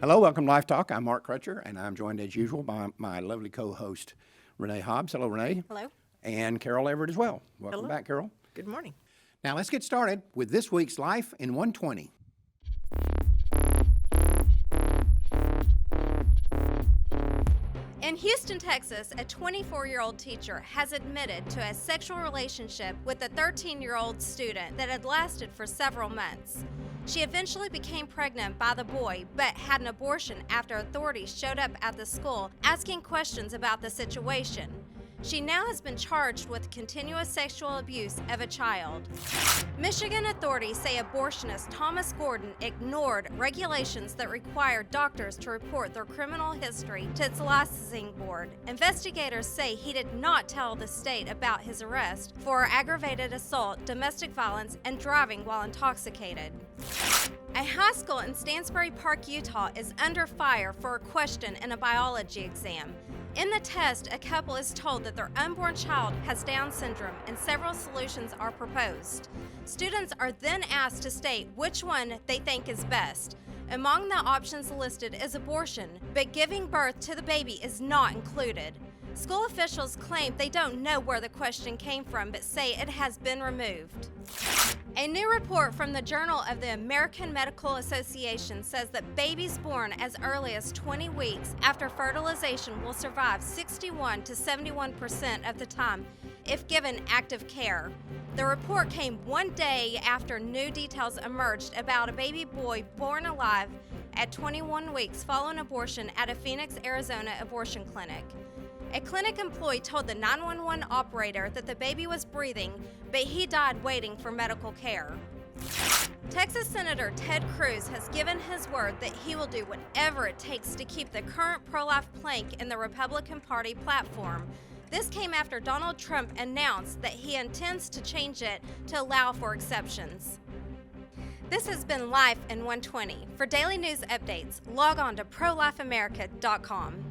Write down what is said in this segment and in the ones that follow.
Hello, welcome to LifeTalk. I'm Mark Crutcher, and I'm joined as usual by my lovely co-host, Renee Hobbs. Hello, Renee. Hello. And Carol Everett as well. Welcome Hello. back, Carol. Good morning. Now let's get started with this week's Life in 120. In Houston, Texas, a 24-year-old teacher has admitted to a sexual relationship with a 13-year-old student that had lasted for several months. She eventually became pregnant by the boy, but had an abortion after authorities showed up at the school asking questions about the situation. She now has been charged with continuous sexual abuse of a child. Michigan authorities say abortionist Thomas Gordon ignored regulations that require doctors to report their criminal history to its licensing board. Investigators say he did not tell the state about his arrest for aggravated assault, domestic violence, and driving while intoxicated. A high school in Stansbury Park, Utah is under fire for a question in a biology exam. In the test, a couple is told that their unborn child has Down syndrome and several solutions are proposed. Students are then asked to state which one they think is best. Among the options listed is abortion, but giving birth to the baby is not included. School officials claim they don't know where the question came from, but say it has been removed. A new report from the Journal of the American Medical Association says that babies born as early as 20 weeks after fertilization will survive 61 to 71% of the time if given active care. The report came one day after new details emerged about a baby boy born alive at 21 weeks following abortion at a Phoenix, Arizona abortion clinic. A clinic employee told the 911 operator that the baby was breathing, but he died waiting for medical care. Texas Senator Ted Cruz has given his word that he will do whatever it takes to keep the current pro-life plank in the Republican Party platform. This came after Donald Trump announced that he intends to change it to allow for exceptions. This has been Life in 120. For daily news updates, log on to prolifeamerica.com.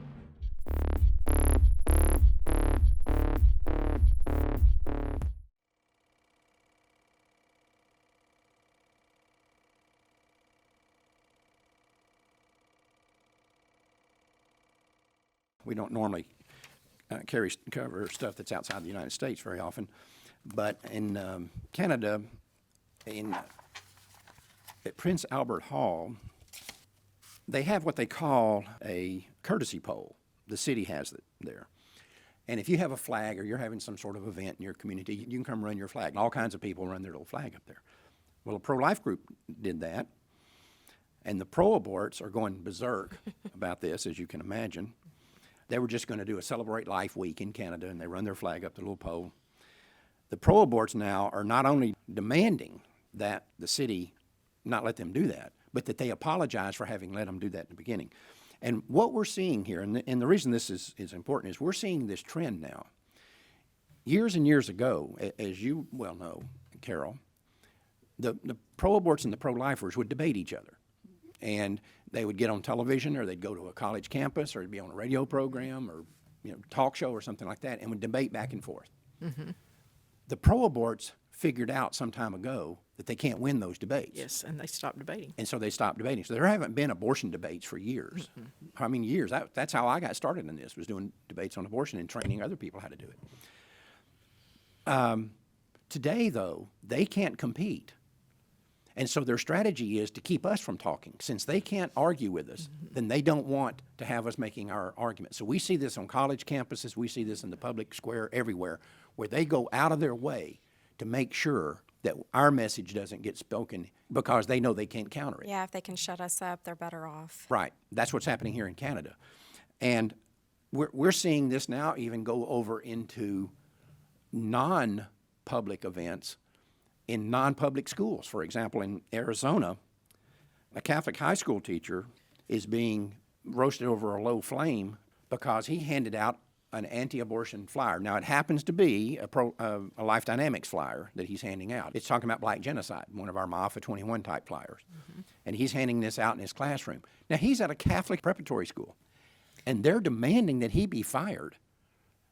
We don't normally cover stuff that's outside the United States very often, but in Canada, at Prince Albert Hall, they have what they call a courtesy pole. The city has it there. And if you have a flag or you're having some sort of event in your community, you can come run your flag. And all kinds of people run their little flag up there. Well, a pro-life group did that, and the pro-aborts are going berserk about this, as you can imagine. They were just going to do a Celebrate Life week in Canada, and they run their flag up the little pole. The pro-aborts now are not only demanding that the city not let them do that, but that they apologize for having let them do that in the beginning. And what we're seeing here, and the reason this is important, is we're seeing this trend now. Years and years ago, as you well know, Carol, the pro-aborts and the pro-lifers would debate each other. And they would get on television, or they'd go to a college campus, or they'd be on a radio program, or talk show or something like that, and would debate back and forth. Mm-hmm. The pro-aborts figured out some time ago that they can't win those debates. Yes, and they stopped debating. And so they stopped debating. So there haven't been abortion debates for years. Mm-hmm. I mean, years. That's how I got started in this, was doing debates on abortion and training other people how to do it. Today, though, they can't compete. And so their strategy is to keep us from talking. Since they can't argue with us, then they don't want to have us making our argument. So we see this on college campuses, we see this in the public square, everywhere, where they go out of their way to make sure that our message doesn't get spoken because they know they can't counter it. Yeah, if they can shut us up, they're better off. Right. That's what's happening here in Canada. And we're seeing this now even go over into non-public events in non-public schools. For example, in Arizona, a Catholic high school teacher is being roasted over a low flame because he handed out an anti-abortion flyer. Now, it happens to be a Life Dynamics flyer that he's handing out. It's talking about black genocide, one of our MAFA 21 type flyers. Mm-hmm. And he's handing this out in his classroom. Now, he's at a Catholic preparatory school, and they're demanding that he be fired.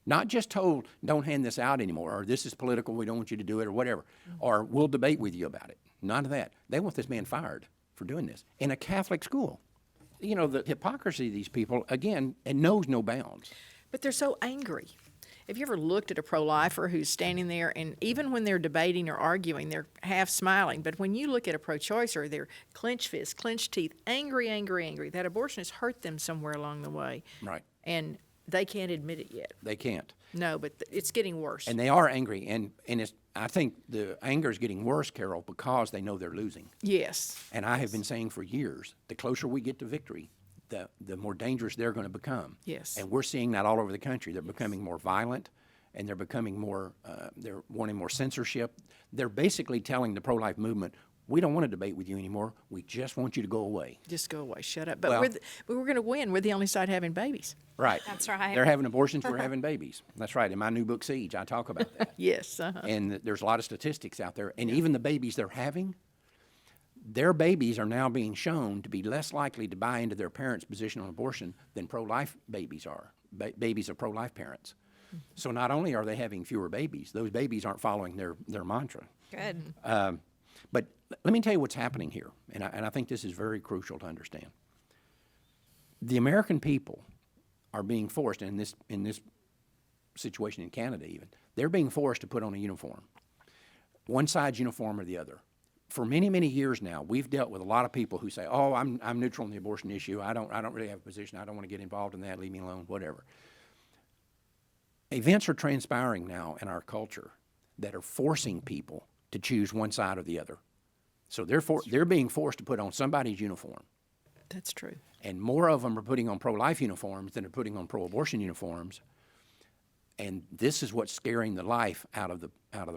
Not just told, don't hand this out anymore, or this is political, we don't want you to do it, or whatever, or we'll debate with you about it. None of that. They want this man fired for doing this in a Catholic school. you know, the hypocrisy of these people, again, it knows no bounds. But they're so angry. Have you ever looked at a pro-lifer who's standing there, and even when they're debating or arguing, they're half smiling. But when you look at a pro-choicer, they're clenched fists, clenched teeth, angry, angry, angry. That abortion has hurt them somewhere along the way. Right. And they can't admit it yet. They can't. No, but it's getting worse. And they are angry. And I think the anger is getting worse, Carol, because they know they're losing. Yes. And I have been saying for years, the closer we get to victory, the more dangerous they're going to become. Yes. And we're seeing that all over the country. They're becoming more violent, and they're becoming more, they're wanting more censorship. They're basically telling the pro-life movement, we don't want to debate with you anymore. We just want you to go away. Just go away. Shut up. But Well- we're going to win. We're the only side having babies. Right. That's right. They're having abortions, we're having babies. That's right. In my new book, Siege, I talk about that. Yes. Uh-huh. And there's a lot of statistics out there. And even the babies they're having, their babies are now being shown to be less likely to buy into their parents' position on abortion than pro-life babies are, babies of pro-life parents. So not only are they having fewer babies, those babies aren't following their mantra. Good. But let me tell you what's happening here, and I think this is very crucial to understand. The American people are being forced, in this situation in Canada even, they're being forced to put on a uniform. One side's uniform or the other. For many, many years now, we've dealt with a lot of people who say, oh, I'm neutral on the abortion issue. I don't really have a position. I don't want to get involved in that. Leave me alone, whatever. Events are transpiring now in our culture that are forcing people to choose one side or the other. So they're being forced to put on somebody's uniform. That's true. And more of them are putting on pro-life uniforms than are putting on pro-abortion uniforms. And this is what's scaring the life out of the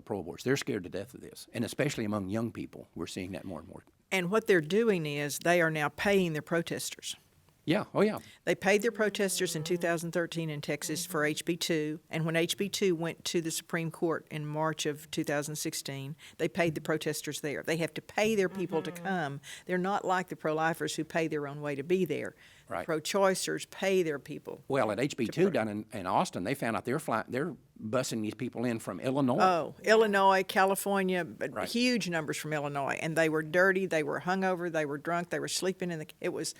pro-aborts. They're scared to death of this, and especially among young people, we're seeing that more and more. And what they're doing is they are now paying their protesters. Yeah, oh yeah. They paid their protesters in 2013 in Texas for HB2, and when HB2 went to the Supreme Court in March of 2016, they paid the protesters there. They have to pay their people to come. They're not like the pro-lifers who pay their own way to be there. Right. Pro-choicers pay their people. Well, at HB2 down in Austin, they found out they're bussing these people in from Illinois. Oh, Illinois, California, Right. huge numbers from Illinois, and they were dirty, they were hungover, they were drunk, they were sleeping it was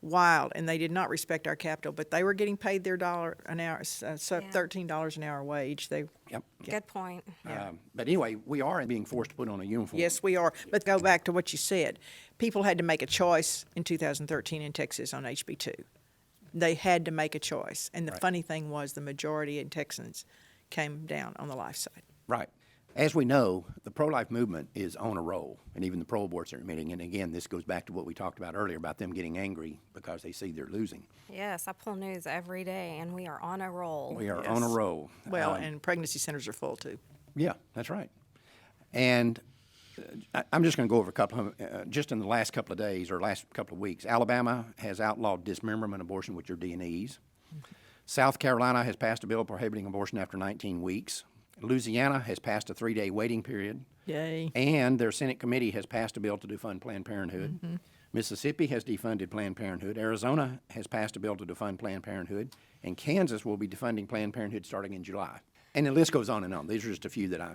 wild, and they did not respect our capital, but they were getting paid their $1 an hour, $13 an hour wage. Yep. Good point. But anyway, we are being forced to put on a uniform. Yes, we are. But go back to what you said. People had to make a choice in 2013 in Texas on HB2. They had to make a choice, and the funny thing was the majority in Texans came down on the life side. Right. As we know, the pro-life movement is on a roll, and even the pro-aborts are admitting. And again, this goes back to what we talked about earlier about them getting angry because they see they're losing. Yes, I pull news every day, and we are on a roll. We are Yes. on a roll. Well, and pregnancy centers are full, too. Yeah, that's right. And I'm just going to go over a couple of, just in the last couple of days or last couple of weeks, Alabama has outlawed dismemberment abortion, which are D&Es. South Carolina has passed a bill prohibiting abortion after 19 weeks. Louisiana has passed a 3-day waiting period. Yay. And their Senate committee has passed a bill to defund Planned Parenthood. Mississippi has defunded Planned Parenthood. Arizona has passed a bill to defund Planned Parenthood. And Kansas will be defunding Planned Parenthood starting in July. And the list goes on and on. These are just a few that I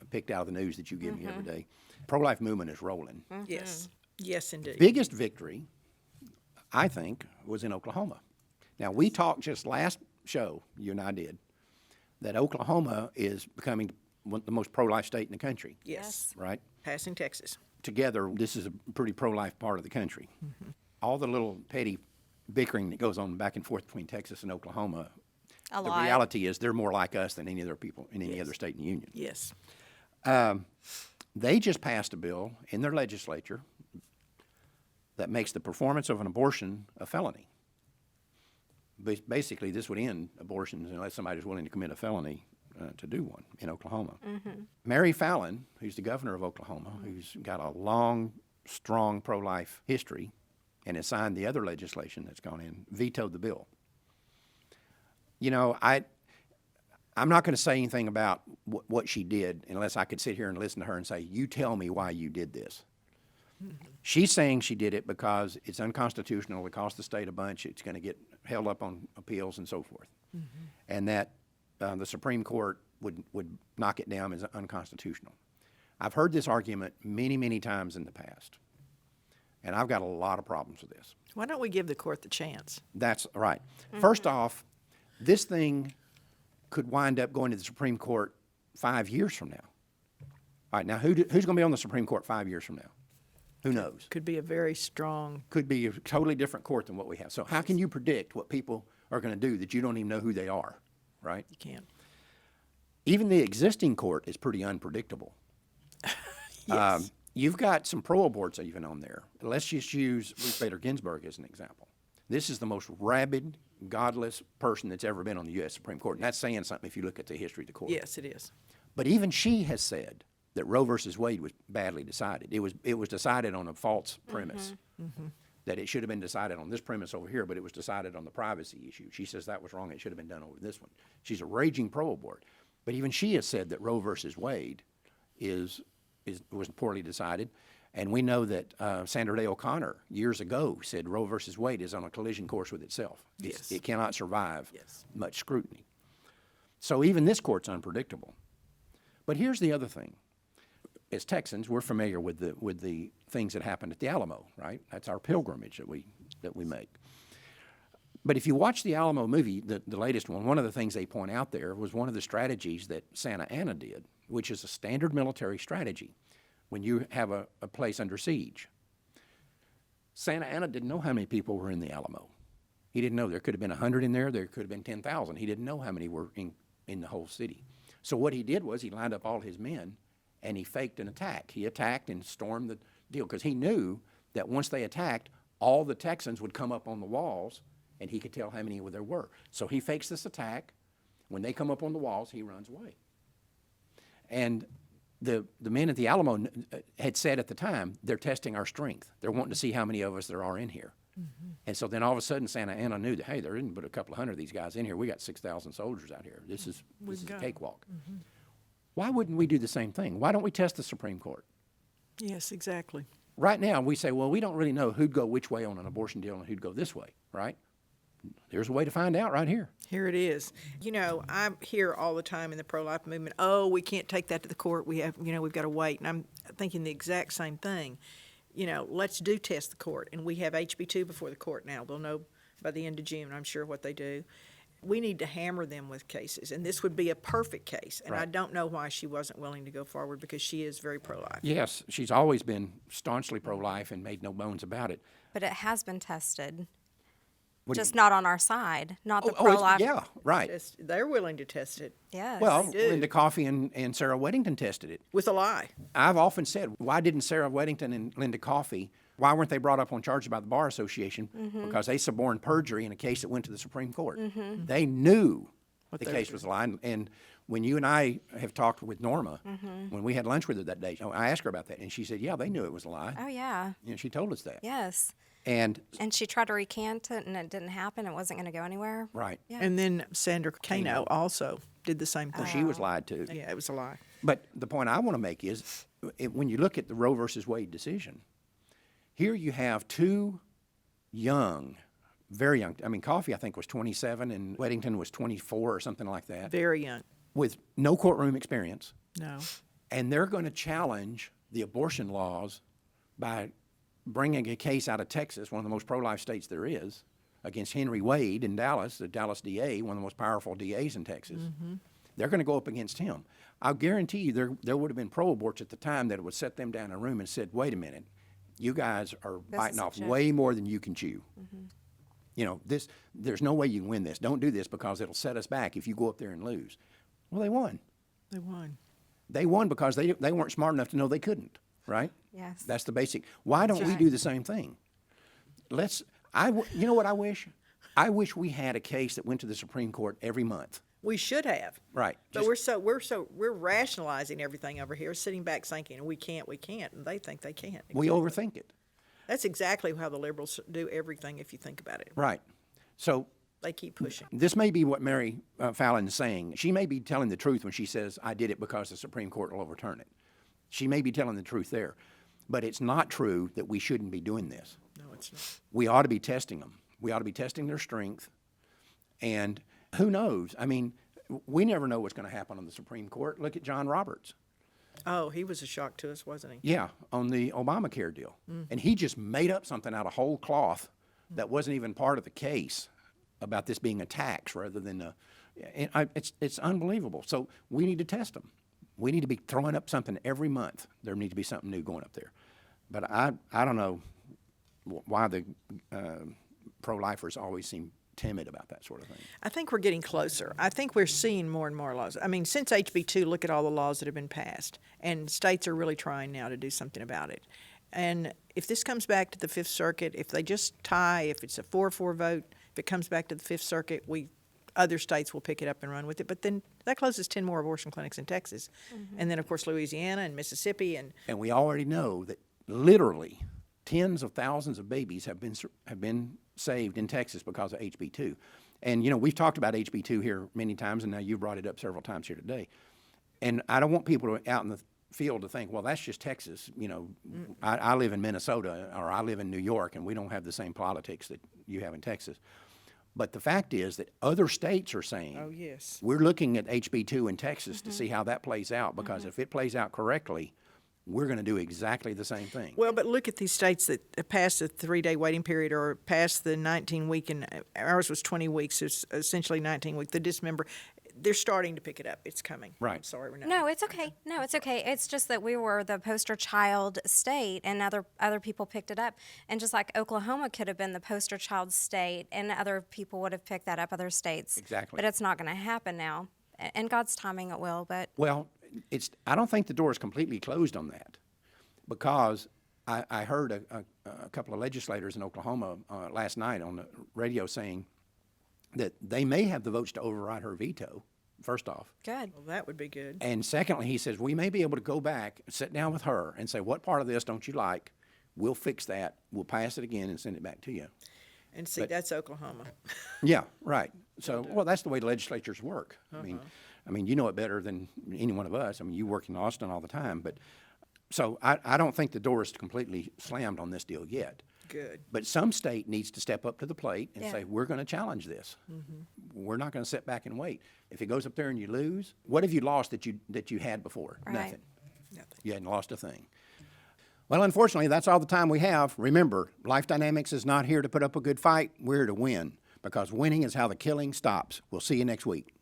picked out of the news that you give me every day. Pro-life movement is rolling. Yes. Yes, indeed. Biggest victory, I think, was in Oklahoma. Now, we talked just last show, you and I did, that Oklahoma is becoming the most pro-life state in the country. Yes. Right? Passing Texas. Together, this is a pretty pro-life part of the country. All the little petty bickering that goes on back and forth between Texas and Oklahoma, A the lot. reality is they're more like us than any other people in any other state in the union. Yes. They just passed a bill in their legislature that makes the performance of an abortion a felony. Basically, this would end abortions unless somebody's willing to commit a felony to do one in Oklahoma. Mary Fallon, who's the governor of Oklahoma, who's got a long, strong pro-life history and has signed the other legislation that's gone in, vetoed the bill. You know, I'm not going to say anything about what she did unless I could sit here and listen to her and say, you tell me why you did this. She's saying she did it because it's unconstitutional, it cost the state a bunch, it's going to get held up on appeals and so forth. And that the Supreme Court would knock it down as unconstitutional. I've heard this argument many, many times in the past. And I've got a lot of problems with this. Why don't we give the court the chance? That's right. First off, this thing could wind up going to the Supreme Court 5 years from now. All right, now who's going to be on the Supreme Court 5 years from now? Who knows? Could be a very strong. Could be a totally different court than what we have. So how can you predict what people are going to do that you don't even know who they are, right? You can't. Even the existing court is pretty unpredictable. Yes. You've got some pro aborts even on there. Let's just use Ruth Bader Ginsburg as an example. This is the most rabid, godless person that's ever been on the U.S. Supreme Court. And that's saying something if you look at the history of the court. Yes, it is. But even she has said that Roe versus Wade was badly decided. It was decided on a false premise. That it should have been decided on this premise over here, but it was decided on the privacy issue. She says that was wrong. It should have been done over this one. She's a raging pro-abort. But even she has said that Roe versus Wade was poorly decided. And we know that Sandra Day O'Connor years ago said Roe versus Wade is on a collision course with itself. Yes. It cannot survive Yes. much scrutiny. So even this court's unpredictable. But here's the other thing. As Texans, we're familiar with the things that happened at the Alamo, right? That's our pilgrimage that we make. But if you watch the Alamo movie, the latest one of the things they point out there was one of the strategies that Santa Anna did, which is a standard military strategy when you have a place under siege. Santa Anna didn't know how many people were in the Alamo. He didn't know. There could have been 100 in there. There could have been 10,000. He didn't know how many were in the whole city. So what he did was he lined up all his men, and he faked an attack. He attacked and stormed the deal because he knew that once they attacked, all the Texans would come up on the walls, and he could tell how many there were. So he fakes this attack. When they come up on the walls, he runs away. And the men at the Alamo had said at the time, they're testing our strength. They're wanting to see how many of us there are in here. And so then all of a sudden, Santa Anna knew that, hey, there isn't but a couple of hundred of these guys in here. We got 6,000 soldiers out here. This is a cakewalk. Why wouldn't we do the same thing? Why don't we test the Supreme Court? Yes, exactly. Right now, we say, well, we don't really know who'd go which way on an abortion deal and who'd go this way, right? There's a way to find out right here. Here it is. You know, I hear all the time in the pro-life movement, oh, we can't take that to the court. We've got to wait. And I'm thinking the exact same thing. You know, let's do test the court. And we have HB2 before the court now. They'll know by the end of June, I'm sure, what they do. We need to hammer them with cases. And this would be a perfect case. And I Right. don't know why she wasn't willing to go forward because she is very pro-life. Yes, she's always been staunchly pro-life and made no bones about it. But it has been tested, What do you just not on our side, not the it's- pro-life. yeah, right. They're willing to test it Yes. Well, do. Linda Coffey and Sarah Weddington tested it. with a lie. I've often said, why didn't Sarah Weddington and Linda Coffey, why weren't they brought up on charges by the Bar Association? Because they suborned perjury in a case that went to the Supreme Court. They knew the they case were was a lie. And when you and I have talked with Norma, when we had lunch with her that day, I asked her about that, and she said, yeah, they knew it was a lie. Oh, yeah. You know, she told us that. Yes. And, And she tried to recant it, and it didn't happen. It wasn't going to go anywhere. right, Yeah. And then Sandra Kano also did the same thing. she was lied to. Yeah, it was a lie. But the point I want to make is, when you look at the Roe versus Wade decision, here you have two young, very young, I mean, Coffey, I think, was 27, and Weddington was 24 or something like that, Very young. with no courtroom experience. No. And they're going to challenge the abortion laws by bringing a case out of Texas, one of the most pro-life states there is, against Henry Wade in Dallas, the Dallas DA, one of the most powerful DAs in Texas. They're going to go up against him. I'll guarantee you there would have been pro-aborts at the time that would set them down in a room and said, wait a minute, you guys are biting is a off joke. way more than you can chew. You know, there's no way you can win this. Don't do this because it'll set us back if you go up there and lose. Well, they won. They won. They won because they weren't smart enough to know they couldn't, right? Yes. That's the basic. Why don't we right. do the same thing? You know what I wish? I wish we had a case that went to the Supreme Court every month. We should have. Right. But we're rationalizing everything over here, sitting back thinking, we can't, and they think they can't. We overthink it. That's exactly how the liberals do everything if you think about it. Right. So They keep pushing. this may be what Mary Fallon is saying. She may be telling the truth when she says, I did it because the Supreme Court will overturn it. She may be telling the truth there. But it's not true that we shouldn't be doing this. No, it's not. We ought to be testing them. We ought to be testing their strength. And who knows? I mean, we never know what's going to happen on the Supreme Court. Look at John Roberts. Oh, he was a shock to us, wasn't he? Yeah, on the Obamacare deal. And he just made up something out of whole cloth that wasn't even part of the case about this being a tax rather than a. It's unbelievable. So we need to test them. We need to be throwing up something every month. There needs to be something new going up there. But I don't know why the pro-lifers always seem timid about that sort of thing. I think we're getting closer. I think we're seeing more and more laws. I mean, since HB2, look at all the laws that have been passed, and states are really trying now to do something about it. And if this comes back to the Fifth Circuit, if they just tie, if it's a 4-4 vote, if it comes back to the Fifth Circuit, other states will pick it up and run with it. But then that closes 10 more abortion clinics in Texas. And then, of course, Louisiana and Mississippi. And we already know that literally tens of thousands of babies have been saved in Texas because of HB2. And, we've talked about HB2 here many times, and now you brought it up several times here today. And I don't want people out in the field to think, well, that's just Texas. I live in Minnesota or I live in New York, and we don't have the same politics that you have in Texas. But the fact is that other states are saying, oh, yes, we're looking at HB2 in Texas to see how that plays out, because if it plays out correctly, we're going to do exactly the same thing. Well, but look at these states that passed the 3-day waiting period or passed the 19-week, and ours was 20 weeks, it's essentially 19 weeks. The dismember, they're starting to pick it up. It's coming. Right. I'm sorry, Renee. No, it's okay. It's just that we were the poster child state, and other people picked it up. And just like Oklahoma could have been the poster child state, and other people would have picked that up, other states. Exactly. But it's not going to happen now. In God's timing, it will. But Well, I don't think the door is completely closed on that, because I heard a couple of legislators in Oklahoma last night on the radio saying that they may have the votes to override her veto, first off. good. Well, that would be good. And secondly, he says, we may be able to go back, sit down with her, and say, what part of this don't you like? We'll fix that. We'll pass it again and send it back to you. And see, that's Oklahoma. Yeah, right. So, well, that's the way legislatures work. I mean, you know it better than any one of us. I mean, you work in Austin all the time. But so I don't think the door is completely slammed on this deal yet. Good. But some state needs to step up to the plate and Yeah. say, we're going to challenge this. We're not going to sit back and wait. If it goes up there and you lose, what have you lost that you had before? Right. Nothing. Nothing. You hadn't lost a thing. Well, unfortunately, that's all the time we have. Remember, Life Dynamics is not here to put up a good fight. We're here to win, because winning is how the killing stops. We'll see you next week.